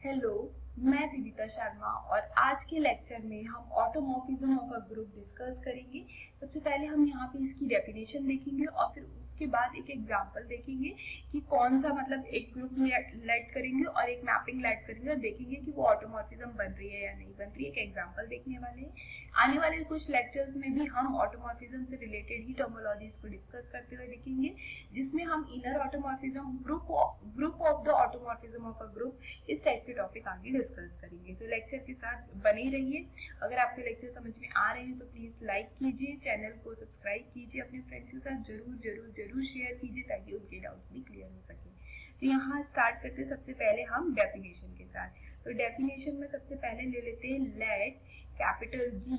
Hello, मैं विविता शर्मा और आज के लेक्चर में हम automorphism of a group discuss करेंगे। सबसे पहले हम यहाँ पे इसकी डेफिनेशन देखेंगे और फिर उसके बाद एक एग्जांपल देखेंगे कि कौन सा मतलब एक ग्रुप में लेट करेंगे और एक मैपिंग लेट करेंगे और देखेंगे कि वो ऑटोमॉर्फिज्म बन रही है या नहीं बन रही है। एक एग्जाम्पल देखने वाले हैं। आने वाले कुछ लेक्चर्स में भी हम ऑटोमॉर्फिज्म से रिलेटेड ही टर्मिनोलॉजीज को डिस्कस करते हुए देखेंगे, जिसमें हम inner automorphism, group of the automorphism of a group, इस टाइप के टॉपिक आगे डिस्कस करेंगे। तो लेक्चर के साथ बने ही रहिए। अगर आपके लेक्चर समझ में आ रहे हैं तो प्लीज लाइक कीजिए, चैनल को सब्सक्राइब कीजिए, अपने फ्रेंड्स के साथ जरूर जरूर जरूर शेयर कीजिए ताकि उनके डाउट्स भी क्लियर हो सके। तो यहाँ स्टार्ट करते हैं सबसे पहले हम डेफिनेशन के साथ। तो डेफिनेशन में सबसे पहले ले लेते हैं let capital G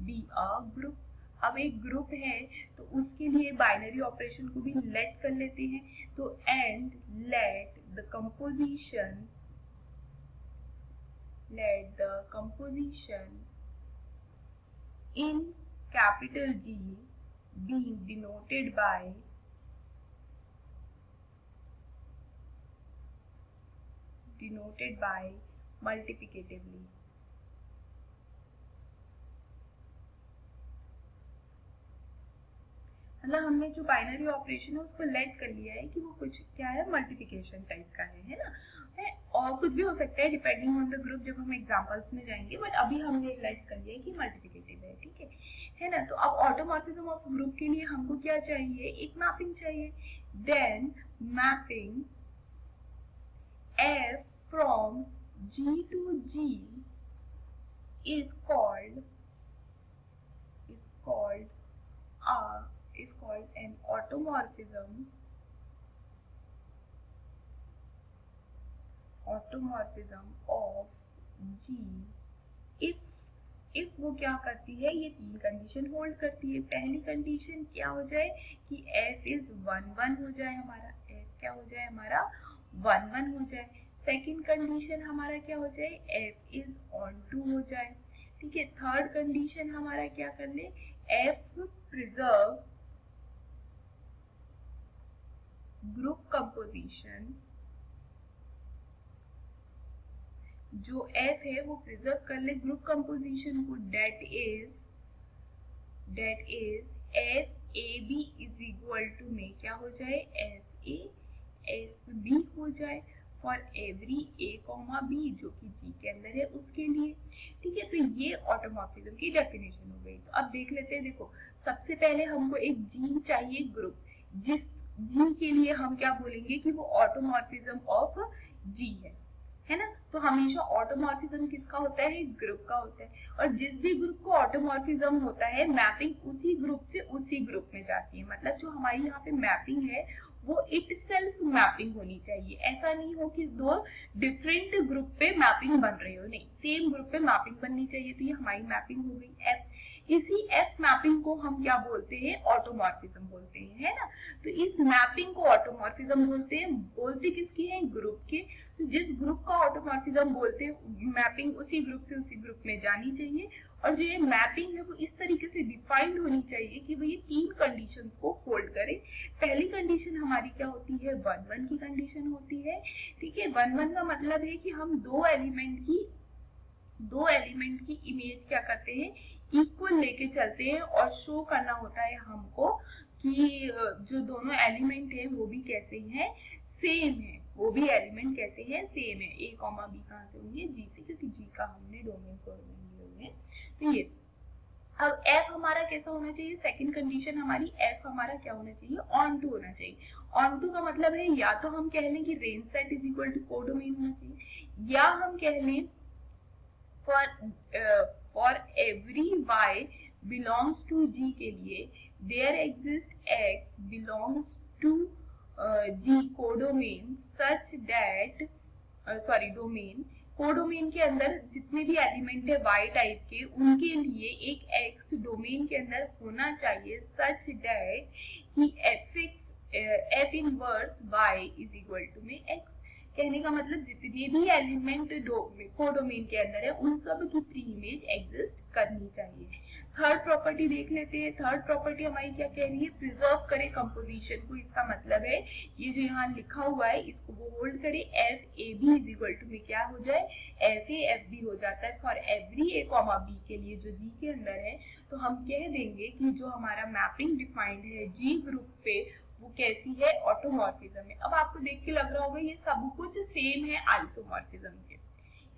be a group. अब एक ग्रुप है तो उसके लिए बाइनरी ऑपरेशन को भी लेट कर लेते हैं। तो and let the composition in capital G being denoted by multiplicatively। मतलब हमने जो बाइनरी ऑपरेशन है उसको लेट कर लिया है कि वो कुछ क्या है, मल्टीप्लिकेशन टाइप का है ना, है और कुछ भी हो सकता है डिपेंडिंग ऑन द ग्रुप जब हम एग्जांपल्स में जाएंगे, बट अभी हमने लेट कर लिया है कि मल्टीप्लिकेटिव है। ठीक है ना। तो अब ऑटोमॉर्फिज्म ऑफ ग्रुप के लिए हमको क्या चाहिए, एक मैपिंग चाहिए। Then mapping F from G to G is called an automorphism of G if वो क्या करती है, ये तीन कंडीशन होल्ड करती है। पहली कंडीशन क्या हो जाए कि F इज 1 1 हो जाए, हमारा F क्या हो जाए, हमारा 1 1 हो जाए। सेकेंड कंडीशन हमारा क्या हो जाए, F इज ऑन 2 हो जाए। ठीक है। थर्ड कंडीशन हमारा क्या कर ले, F प्रिजर्व ग्रुप कंपोजिशन, जो F है वो प्रिजर्व कर ले ग्रुप कंपोजिशन को, that is F A B is equal to में क्या हो जाए, एफ ए एफ बी हो जाए for every A comma B, जो कि जी के अंदर है उसके लिए। ठीक है। तो ये ऑटोमॉर्फिज्म की डेफिनेशन हो गई। तो अब देख लेते हैं। देखो, सबसे पहले हमको एक जी चाहिए ग्रुप, जिस जी के लिए हम क्या बोलेंगे कि वो ऑटोमॉर्फिज्म ऑफ जी है ना। तो हमेशा ऑटोमॉर्फिज्म किसका होता है, ग्रुप का होता है। और जिस भी ग्रुप को ऑटोमॉर्फिज्म होता है, मैपिंग उसी ग्रुप से उसी ग्रुप में जाती है। मतलब जो हमारी यहाँ पे मैपिंग है वो इट सेल्फ मैपिंग होनी चाहिए। ऐसा नहीं हो कि दो डिफरेंट ग्रुप पे मैपिंग बन रही हो, नहीं, सेम ग्रुप पे मैपिंग बननी चाहिए। तो ये हमारी मैपिंग हो गई एफ। इसी एफ मैपिंग को हम क्या बोलते हैं, ऑटोमॉर्फिज्म बोलते हैं, है ना। तो इस मैपिंग को ऑटोमॉर्फिज्म बोलते हैं। बोलते किसकी है, ग्रुप के। तो जिस ग्रुप का ऑटोमॉर्फिज्म बोलते हैं, मैपिंग उसी ग्रुप से उसी ग्रुप में जानी चाहिए। और जो ये मैपिंग है वो इस तरीके से डिफाइंड होनी चाहिए कि वो ये तीन कंडीशंस को होल्ड करे। पहली कंडीशन हमारी क्या होती है, 1 1 की कंडीशन होती है। ठीक है। 1 1 का मतलब है कि हम दो एलिमेंट की इमेज क्या करते हैं, इक्वल लेके चलते हैं और शो करना होता है हमको कि जो दोनों एलिमेंट है वो भी कैसे हैं, सेम है। वो भी एलिमेंट कैसे हैं, सेम है। ए कॉमा बी कहाँ से होंगे, जी से, क्योंकि जी का हमने डोमेन को लिए हुए हैं। तो ये अब एफ हमारा कैसा होना चाहिए, सेकंड कंडीशन हमारी एफ हमारा क्या होना चाहिए, ऑन टू होना चाहिए। ऑन टू का मतलब है या तो हम कह लें कि range set is equal to codomain होना चाहिए, या हम कह लें for every y belongs to G के लिए there exists x belongs to G codomain such that domain, codomain के अंदर जितने भी एलिमेंट है y टाइप के, उनके लिए एक x डोमेन के अंदर होना चाहिए such that कि f inverse y is equal to में x। कहने का मतलब जितने भी एलिमेंट कोडोमेन के अंदर है उन सब की प्री इमेज एग्जिस्ट करनी चाहिए। थर्ड प्रॉपर्टी देख लेते हैं। थर्ड प्रॉपर्टी हमारी क्या कह रही है, प्रिजर्व करे कंपोजिशन को। इसका मतलब है ये जो यहाँ लिखा हुआ है इसको वो होल्ड करे, F A B is equal to में क्या हो जाए, एफ ए एफ बी हो जाता है for every A comma B के लिए जो जी के अंदर है। तो हम कह देंगे कि जो हमारा मैपिंग डिफाइंड है जी ग्रुप पे वो कैसी है, ऑटोमॉर्फिज्म है। अब आपको देख के लग रहा होगा ये सब कुछ सेम है आइसोमॉर्फिज्म के,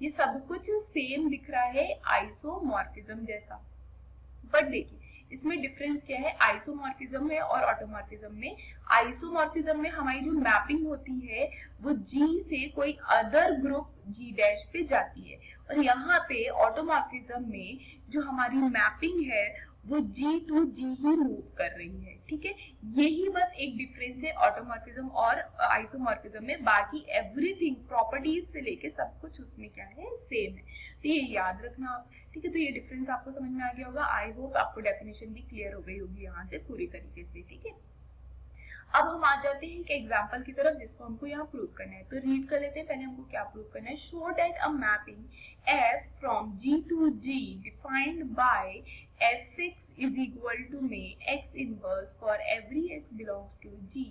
ये सब कुछ सेम दिख रहा है आइसोमॉर्फिज्म जैसा। बट देखिए इसमें डिफरेंस क्या है आइसोमॉर्फिज्म में और ऑटोमॉर्फिज्म में। आइसोमॉर्फिज्म में हमारी जो मैपिंग होती है वो जी से कोई अदर ग्रुप जी डैश पे जाती है, और यहाँ पे ऑटोमॉर्फिज्म में जो हमारी मैपिंग है वो जी टू जी ही मूव कर रही है। ठीक है, यही बस एक डिफरेंस है ऑटोमॉर्फिज्म और आइसोमॉर्फिज्म में। बाकी एवरीथिंग प्रॉपर्टीज से लेके सब कुछ उसमें क्या है, सेम है। तो ये याद रखना आप। ठीक है, तो ये डिफरेंस आपको समझ में आ गया होगा। आई होप आपको डेफिनेशन भी क्लियर हो गई होगी यहाँ से पूरी तरीके से। ठीक है, अब हम आ जाते हैं एक एग्जांपल की तरफ जिसको हमको यहाँ प्रूव करना है। तो रीड कर लेते हैं पहले हमको क्या प्रूव करना है। Show that a mapping f from g to g defined by fx is equal to में x inverse for every x belongs to g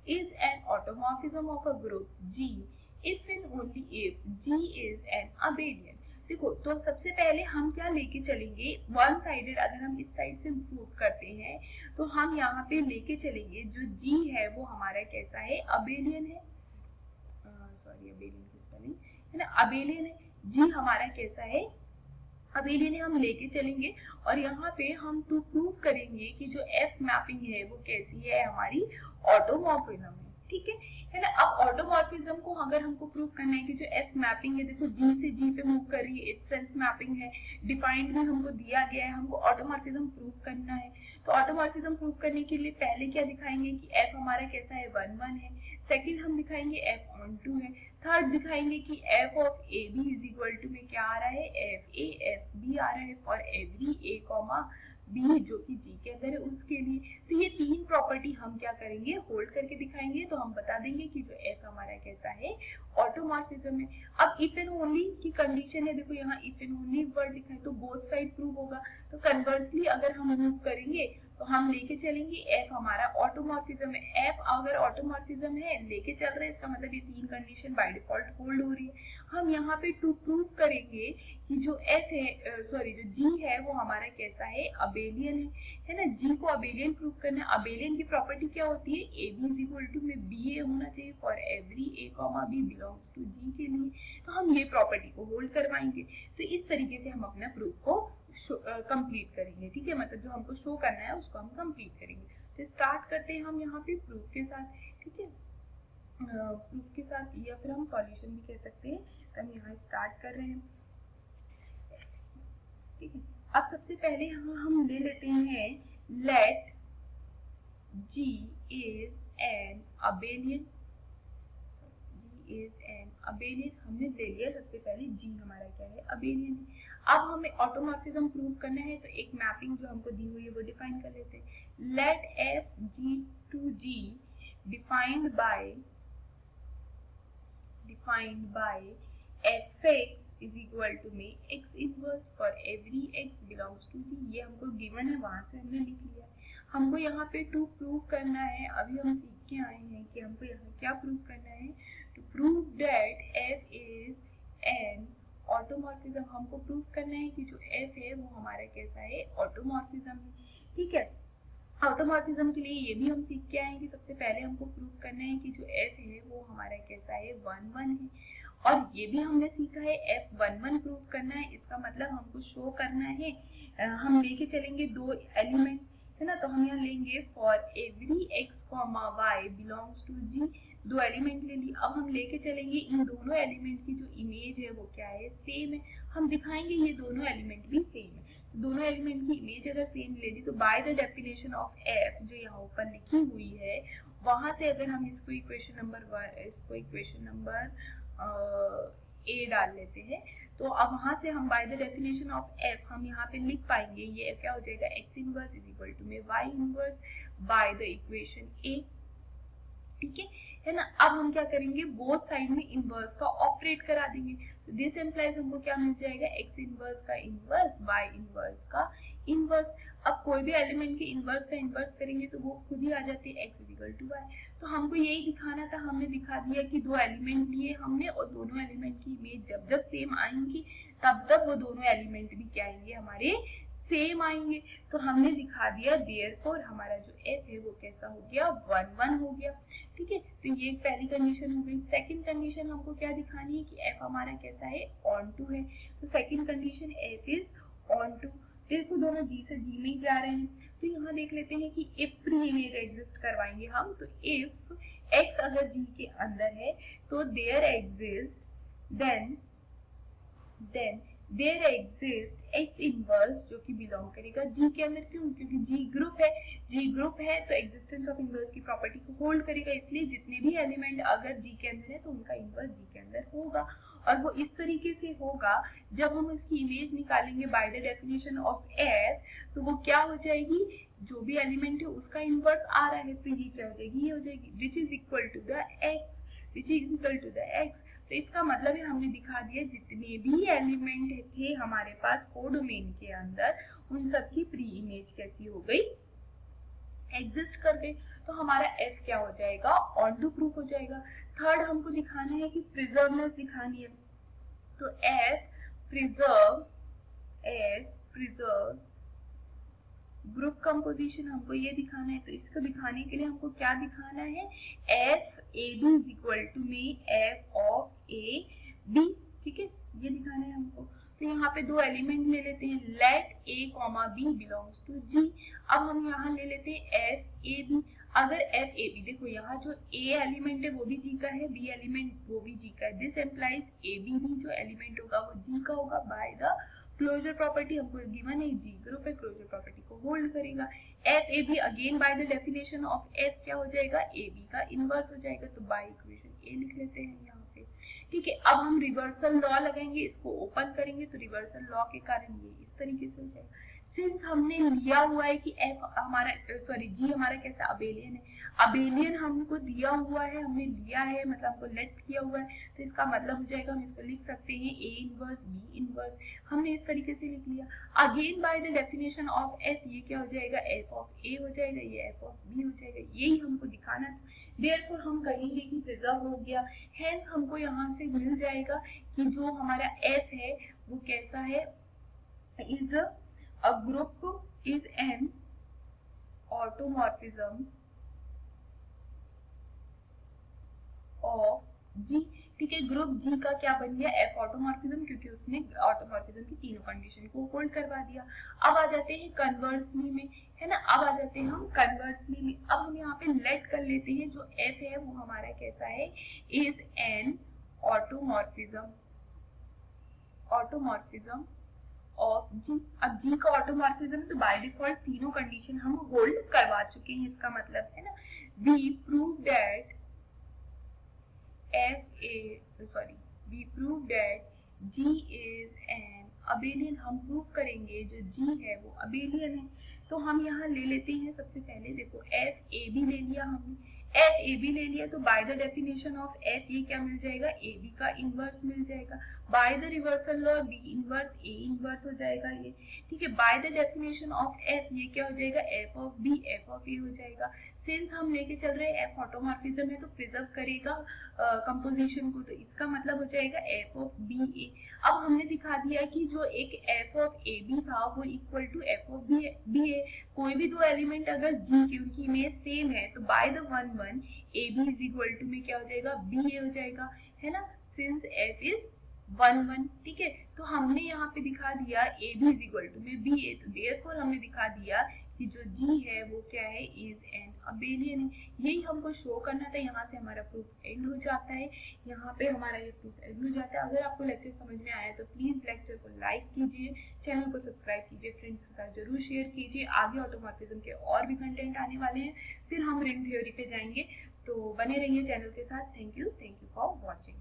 is an automorphism of a group g if and only if g is an abelian। देखो तो सबसे पहले हम क्या लेके चलेंगे, one sided अगर हम इस साइड से प्रूव करते हैं तो हम यहाँ पे लेके चलेंगे जो जी है वो हमारा कैसा है, अबेलियन है। सॉरी अबेलियन की स्पेलिंग है ना, अबेलियन है। जी हमारा कैसा है, अबेलियन है, हम लेके चलेंगे। और यहाँ पे हम टू प्रूव करेंगे कि जो एफ मैपिंग है वो कैसी है, हमारी ऑटोमॉर्फिज्म है। ठीक है ना। अब ऑटोमॉर्फिज्म को अगर हमको प्रूव करना है कि जो एफ मैपिंग है देखो जी से जी पे मूव कर रही है, इट्स सेल्फ मैपिंग है, डिफाइंड भी हमको दिया गया है, हमको ऑटोमॉर्फिज्म प्रूव करना है। तो ऑटोमॉर्फिज्म प्रूव करने के लिए पहले क्या दिखाएंगे कि एफ हमारा कैसा है, 1 1 है। सेकंड हम दिखाएंगे एफ ऑन 2 है। थर्ड दिखाएंगे कि F of A B is equal to में क्या आ रहा है, एफ ए एफ बी आ रहा है for every A comma B जो कि जी के अंदर है उसके लिए। तो ये तीन प्रॉपर्टी हम क्या करेंगे, होल्ड करके दिखाएंगे। तो हम बता देंगे कि जो एफ हमारा कैसा है, ऑटोमॉर्फिज्म है। अब इफ एंड ओनली की कंडीशन है, देखो यहाँ इफ एंड ओनली वर्ड लिखा है तो बोथ साइड प्रूव होगा। तो कन्वर्सली अगर हम मूव करेंगे तो हम लेके चलेंगे एफ हमारा ऑटोमॉर्फिज्म है। एफ अगर ऑटोमॉर्फिज्म है लेके चल रहे हैं, इसका मतलब ये तीन कंडीशन बाय डिफॉल्ट होल्ड हो रही है। हम यहाँ पे टू प्रूव करेंगे कि जो एफ है सॉरी जो जी है वो हमारा कैसा है, अबेलियन है ना। जी को अबेलियन प्रूव करना है। अबेलियन की प्रॉपर्टी क्या होती है, A B is equal to में बी ए होना चाहिए for every A comma B belongs to G के लिए। तो हम ये प्रॉपर्टी को होल्ड करवाएंगे। तो इस तरीके से हम अपना प्रूफ को कंप्लीट करेंगे। ठीक है, मतलब जो हमको शो करना है उसको हम कंप्लीट करेंगे। तो स्टार्ट करते हैं हम यहाँ पे प्रूफ के साथ। ठीक है, प्रूफ के साथ या फिर हम सॉल्यूशन भी कह सकते हैं। तो हम यहाँ स्टार्ट कर रहे हैं। ठीक है, अब सबसे पहले हम ले लेते हैं let G is an abelian. G is an abelian हमने ले लिया। सबसे पहले जी हमारा क्या है, अबेलियन है। अब हमें ऑटोमॉर्फिज्म प्रूव करना है तो एक मैपिंग जो हमको दी हुई है वो डिफाइन कर लेते हैं। Let F G to G defined by F X is equal to में X inverse for every X belongs to G. ये हमको गिवन है, वहां से हमने लिख लिया। हमको यहाँ पे टू प्रूव करना है। अभी हम सीख के आए हैं कि हमको यहाँ क्या प्रूव करना है, to prove that F is an automorphism. हमको प्रूव करना है कि जो एफ है वो हमारा कैसा है, ऑटोमॉर्फिज्म है। ठीक है, ऑटोमॉर्फिज्म के लिए ये भी हम सीख के आए हैं कि सबसे पहले हमको प्रूव करना है कि जो एफ है वो हमारा कैसा है, 1 1 है। और ये भी हमने सीखा है एफ 1 1 प्रूव करना है। इसका मतलब हमको शो करना है, हम लेके चलेंगे दो एलिमेंट है ना। तो हम यहाँ लेंगे for every X comma Y belongs to G, दो एलिमेंट ले ली। अब हम लेके चलेंगे इन दोनों एलिमेंट की जो इमेज है वो क्या है, सेम है। हम दिखाएंगे ये दोनों एलिमेंट भी सेम है। तो दोनों एलिमेंट की इमेज अगर सेम ले ली तो by the definition of F जो यहाँ ऊपर लिखी हुई है वहां से अगर हम इसको इक्वेशन नंबर ए डाल लेते हैं तो अब वहां से हम by the definition of F हम यहाँ पे लिख पाएंगे ये क्या हो जाएगा, X inverse is equal to में Y inverse by the equation A. ठीक है ना। अब हम क्या करेंगे, बोथ साइड में इनवर्स का ऑपरेट करा देंगे। तो दिस इंप्लाइज हमको क्या मिल जाएगा, एक्स इनवर्स का इनवर्स बाय इनवर्स का इनवर्स। अब कोई भी एलिमेंट के इनवर्स का इनवर्स करेंगे तो वो खुद ही आ जाती है x इक्वल टू वाई। तो हमको यही दिखाना था, हमने दिखा दिया कि दो एलिमेंट लिए हमने और दोनों एलिमेंट की इमेज जब जब सेम आएंगी तब तब वो दोनों एलिमेंट भी क्या आएंगे, हमारे सेम आएंगे। तो हमने दिखा दिया, देयरफॉर हमारा जो f है वो कैसा हो गया, 1 1 हो गया। ठीक है, तो ये पहली कंडीशन हो गई। सेकंड कंडीशन हमको क्या दिखानी है कि f हमारा कैसा है, ऑन टू है। तो second condition f is onto. देखो दोनों g से g में ही जा रहे हैं, तो यहाँ देख लेते हैं कि if प्री इमेज एग्जिस्ट करवाएंगे हम। तो if x अगर g के अंदर है तो there exist then there exist x inverse जो कि बिलोंग करेगा g के अंदर। क्यों? क्योंकि g ग्रुप है, g ग्रुप है तो एग्जिस्टेंस ऑफ इनवर्स की प्रॉपर्टी को होल्ड करेगा, इसलिए जितने भी एलिमेंट अगर g के अंदर है तो उनका इनवर्स g के अंदर होगा। और वो इस तरीके से होगा, जब हम उसकी इमेज निकालेंगे bye the definition of f, तो वो क्या हो जाएगी, जो भी एलिमेंट है उसका इनवर्स आ रहा है तो ये क्या हो जाएगी, ये हो जाएगी which is equal to the x, which is equal to the x। तो इसका मतलब है हमने दिखा दिया जितने भी एलिमेंट थे हमारे पास कोडोमेन के अंदर, उन सब की प्री इमेज कैसी हो गई, एग्जिस्ट कर गई। तो हमारा f क्या हो जाएगा, ऑन टू प्रूफ हो जाएगा। थर्ड हमको दिखाना है कि प्रिजर्वनेस दिखानी है। तो f प्रिजर्व ग्रुप कंपोजिशन हमको ये दिखाना है। तो इसको दिखाने के लिए हमको क्या दिखाना है, F A B is equal to में एफ ऑफ ए बी। ठीक है, ये दिखाना है हमको। तो यहाँ पे दो एलिमेंट ले लेते हैं, let A comma B belongs to G. अब हम यहाँ ले लेते हैं एफ ए बी। अगर एफ ए बी, देखो यहाँ जो ए एलिमेंट है वो भी जी का है, बी एलिमेंट वो भी जी का है, दिस एम्प्लाइज ए बी भी जो एलिमेंट होगा वो जी का होगा बाय द क्लोजर प्रॉपर्टी। हमको गिवन है जी ग्रुप है, क्लोजर प्रॉपर्टी को होल्ड करेगा। F A B again by the definition of F क्या हो जाएगा, ए बी का इनवर्स हो जाएगा। तो बाय इक्वेशन ए लिख लेते हैं यहाँ पे। ठीक है, अब हम रिवर्सल लॉ लगाएंगे, इसको ओपन करेंगे तो रिवर्सल लॉ के कारण ये इस तरीके से हो जाएगा। सिंस हमने लिया हुआ है कि एफ हमारा जी हमारा कैसा अबेलियन है, अबेलियन हमको दिया हुआ है, हमने लिया है मतलब हमको लेट किया हुआ है, तो इसका मतलब हो जाएगा हम इसको लिख सकते हैं ए इनवर्स बी इनवर्स। हमने इस तरीके से लिख लिया। Again by the definition of F ये क्या हो जाएगा, एफ ऑफ ए हो जाएगा, ये एफ ऑफ बी हो जाएगा। यही हमको दिखाना था। देयरफॉर हम कहेंगे कि प्रिजर्व हो गया। हेंस हमको यहाँ से मिल जाएगा कि जो हमारा एफ है वो कैसा है, is a group is an automorphism of G. ठीक है, ग्रुप जी का क्या बन गया, एफ ऑटोमॉर्फिज्म, क्योंकि उसने ऑटोमॉर्फिज्म की तीनों कंडीशन को होल्ड करवा दिया। अब आ जाते हैं कन्वर्सली में, है ना, अब आ जाते हैं हम कन्वर्सली में। अब हम यहाँ पे लेट कर लेते हैं जो एफ है वो हमारा कैसा है, is an automorphism of G. अब जी का ऑटोमॉर्फिज्म तो बाय डिफॉल्ट तीनों कंडीशन हम होल्ड करवा चुके हैं, इसका मतलब है ना, we prove that we prove that G is an abelian। हम प्रूव करेंगे जो G है वो अबेलियन है। तो हम यहाँ ले लेते हैं सबसे पहले, देखो एफ ए बी ले लिया हमने, एफ ए बी ले लिया तो by the definition of F ये क्या मिल जाएगा, ए बी का इनवर्स मिल जाएगा। By the reversal law B inverse A inverse हो जाएगा ये। ठीक है, by the definition of F ये क्या हो जाएगा, F of B F of A हो जाएगा। सिंस हम लेके चल रहे हैं एफ ऑटोमॉर्फिज्म है तो प्रिजर्व करेगा कंपोजिशन को, तो इसका मतलब हो जाएगा एफ ऑफ बी ए। अब हमने दिखा दिया कि जो एक एफ ऑफ ए बी था वो equal to F of B A. कोई भी दो एलिमेंट अगर जी की उनकी इमेज सेम है तो by the 1 1 A B is equal to में क्या हो जाएगा, बी ए हो जाएगा, है ना, सिंस एफ इज 1 1। ठीक है, तो हमने यहाँ पे दिखा दिया A B is equal to में बी ए। तो देयरफॉर हमने दिखा दिया कि जो जी है वो क्या है, इज एन अबेलियन है। यही हमको शो करना था। यहाँ से हमारा प्रूफ एंड हो जाता है, यहाँ पे हमारा ये प्रूफ एंड हो जाता है। अगर आपको लेक्चर समझ में आया तो प्लीज लेक्चर को लाइक कीजिए, चैनल को सब्सक्राइब कीजिए, फ्रेंड्स के साथ जरूर शेयर कीजिए। आगे ऑटोमॉर्फिज्म के और भी कंटेंट आने वाले हैं, फिर हम रिंग थ्योरी पे जाएंगे, तो बने रहिए चैनल के साथ। Thank you for watching.